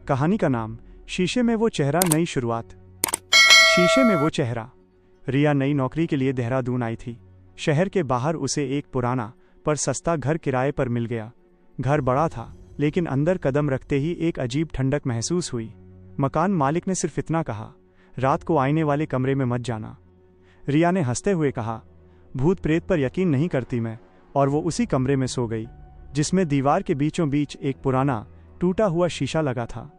कहानी का नाम शीशे में वो चेहरा, नई शुरुआत। शीशे में वो चेहरा। रिया नई नौकरी के लिए देहरादून आई थी। शहर के बाहर उसे एक पुराना पर सस्ता घर किराए पर मिल गया। घर बड़ा था, लेकिन अंदर कदम रखते ही एक अजीब ठंडक महसूस हुई। मकान मालिक ने सिर्फ इतना कहा, रात को आईने वाले कमरे में मत जाना। रिया ने हंसते हुए कहा, भूत प्रेत पर यकीन नहीं करती मैं, और वो उसी कमरे में सो गई, जिसमें दीवार के बीचों बीच एक पुराना टूटा हुआ शीशा लगा था।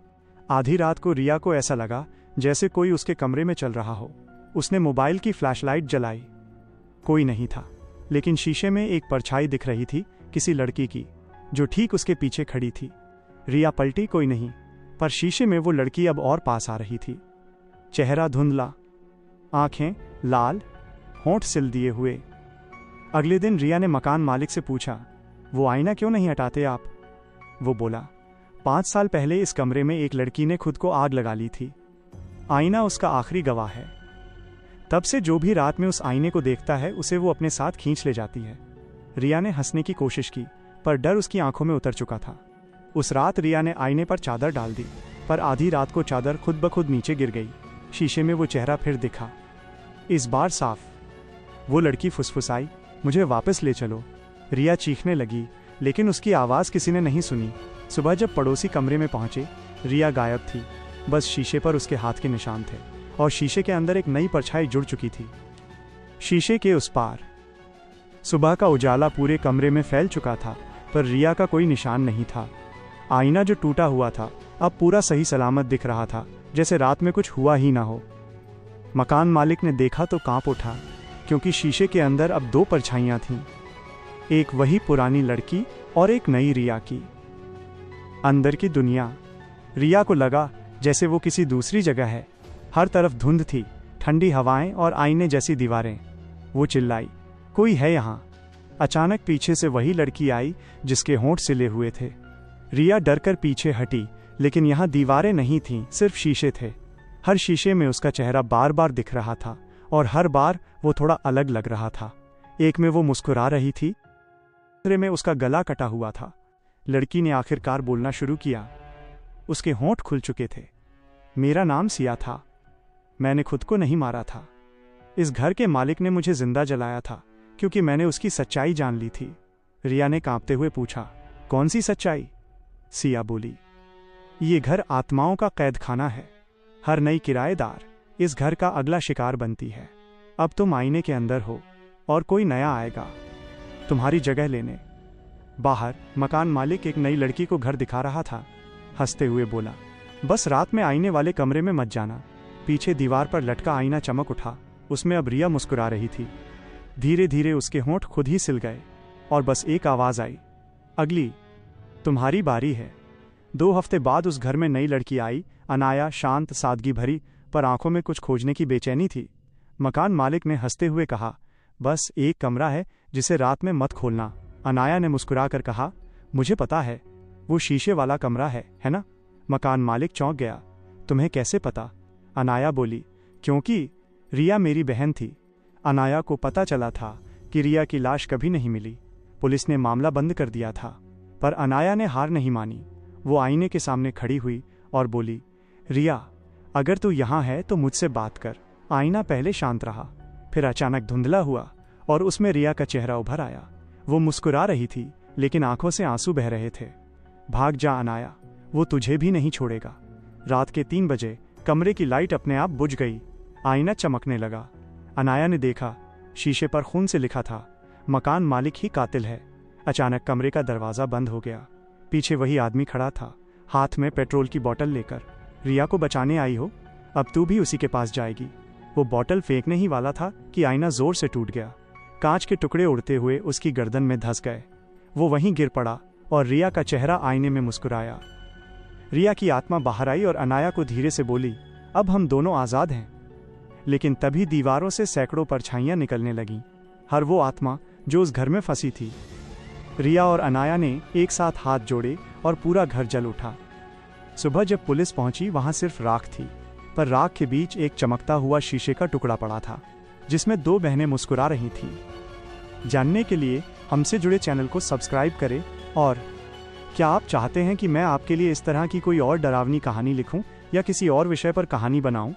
आधी रात को रिया को ऐसा लगा जैसे कोई उसके कमरे में चल रहा हो। उसने मोबाइल की फ्लैशलाइट जलाई। कोई नहीं था, लेकिन शीशे में एक परछाई दिख रही थी, किसी लड़की की, जो ठीक उसके पीछे खड़ी थी। रिया पलटी, कोई नहीं, पर शीशे में वो लड़की अब और पास आ रही थी। चेहरा धुंधला, आंखें लाल, होंठ सिल दिए हुए। अगले दिन रिया ने मकान मालिक से पूछा, वो आईना क्यों नहीं हटाते आप? वो बोला, 5 साल पहले इस कमरे में एक लड़की ने खुद को आग लगा ली थी। आईना उसका आखिरी गवाह है। तब से जो भी रात में उस आईने को देखता है, उसे वो अपने साथ खींच ले जाती है। रिया ने हंसने की कोशिश की, पर डर उसकी आंखों में उतर चुका था। उस रात रिया ने आईने पर चादर डाल दी, पर आधी रात को चादर खुद ब खुद नीचे गिर गई। शीशे में वो चेहरा फिर दिखा, इस बार साफ। वो लड़की फुसफुसाई, मुझे वापस ले चलो। रिया चीखने लगी, लेकिन उसकी आवाज़ किसी ने नहीं सुनी। सुबह जब पड़ोसी कमरे में पहुंचे, रिया गायब थी। बस शीशे पर उसके हाथ के निशान थे, और शीशे के अंदर एक नई परछाई जुड़ चुकी थी। शीशे के उस पार सुबह का उजाला पूरे कमरे में फैल चुका था, पर रिया का कोई निशान नहीं था। आईना जो टूटा हुआ था, अब पूरा सही सलामत दिख रहा था, जैसे रात में कुछ हुआ ही ना हो। मकान मालिक ने देखा तो कांप उठा, क्योंकि शीशे के अंदर अब 2 परछाइयां थीं, एक वही पुरानी लड़की और एक नई रिया की। अंदर की दुनिया। रिया को लगा जैसे वो किसी दूसरी जगह है। हर तरफ धुंध थी, ठंडी हवाएं और आईने जैसी दीवारें। वो चिल्लाई, कोई है यहाँ। अचानक पीछे से वही लड़की आई जिसके होंठ सिले हुए थे। रिया डरकर पीछे हटी, लेकिन यहाँ दीवारें नहीं थीं, सिर्फ शीशे थे। हर शीशे में उसका चेहरा बार बार दिख रहा था, और हर बार वो थोड़ा अलग लग रहा था। एक में वो मुस्कुरा रही थी, दूसरे में उसका गला कटा हुआ था। लड़की ने आखिरकार बोलना शुरू किया। उसके होंठ खुल चुके थे। मेरा नाम सिया था। मैंने खुद को नहीं मारा था। इस घर के मालिक ने मुझे जिंदा जलाया था, क्योंकि मैंने उसकी सच्चाई जान ली थी। रिया ने कांपते हुए पूछा, कौन सी सच्चाई? सिया बोली, ये घर आत्माओं का कैदखाना है। हर नई किराएदार इस घर का अगला शिकार बनती है। अब तुम आईने के अंदर हो, और कोई नया आएगा तुम्हारी जगह लेने। बाहर मकान मालिक एक नई लड़की को घर दिखा रहा था। हंसते हुए बोला, बस रात में आईने वाले कमरे में मत जाना। पीछे दीवार पर लटका आईना चमक उठा। उसमें अब रिया मुस्कुरा रही थी। धीरे धीरे उसके होंठ खुद ही सिल गए, और बस एक आवाज आई, अगली तुम्हारी बारी है। 2 हफ्ते बाद उस घर में नई लड़की आई। अनाया, शांत, सादगी भरी, पर आंखों में कुछ खोजने की बेचैनी थी। मकान मालिक ने हंसते हुए कहा, बस एक कमरा है जिसे रात में मत खोलना। अनाया ने मुस्कुराकर कहा, मुझे पता है, वो शीशे वाला कमरा है ना? मकान मालिक चौंक गया। तुम्हें कैसे पता? अनाया बोली, क्योंकि रिया मेरी बहन थी। अनाया को पता चला था कि रिया की लाश कभी नहीं मिली। पुलिस ने मामला बंद कर दिया था, पर अनाया ने हार नहीं मानी। वो आईने के सामने खड़ी हुई और बोली, रिया, अगर तू यहाँ है तो मुझसे बात कर। आईना पहले शांत रहा, फिर अचानक धुंधला हुआ, और उसमें रिया का चेहरा उभर आया। वो मुस्कुरा रही थी, लेकिन आंखों से आंसू बह रहे थे। भाग जा अनाया, वो तुझे भी नहीं छोड़ेगा। रात के 3 बजे कमरे की लाइट अपने आप बुझ गई। आईना चमकने लगा। अनाया ने देखा, शीशे पर खून से लिखा था, मकान मालिक ही कातिल है। अचानक कमरे का दरवाज़ा बंद हो गया। पीछे वही आदमी खड़ा था, हाथ में पेट्रोल की बोतल लेकर। रिया को बचाने आई हो, अब तू भी उसी के पास जाएगी। वो बोतल फेंकने ही वाला था कि आईना जोर से टूट गया। कांच के टुकड़े उड़ते हुए उसकी गर्दन में धंस गए। वो वहीं गिर पड़ा, और रिया का चेहरा आईने में मुस्कुराया। रिया की आत्मा बाहर आई और अनाया को धीरे से बोली, अब हम दोनों आज़ाद हैं। लेकिन तभी दीवारों से सैकड़ों परछाइयां निकलने लगीं, हर वो आत्मा जो उस घर में फंसी थी। रिया और अनाया ने एक साथ हाथ जोड़े, और पूरा घर जल उठा। सुबह जब पुलिस पहुंची, वहां सिर्फ राख थी, पर राख के बीच एक चमकता हुआ शीशे का टुकड़ा पड़ा था, जिसमें 2 बहनें मुस्कुरा रही थीं। जानने के लिए हमसे जुड़े चैनल को सब्सक्राइब करें और क्या आप चाहते हैं कि मैं आपके लिए इस तरह की कोई और डरावनी कहानी लिखूं या किसी और विषय पर कहानी बनाऊं?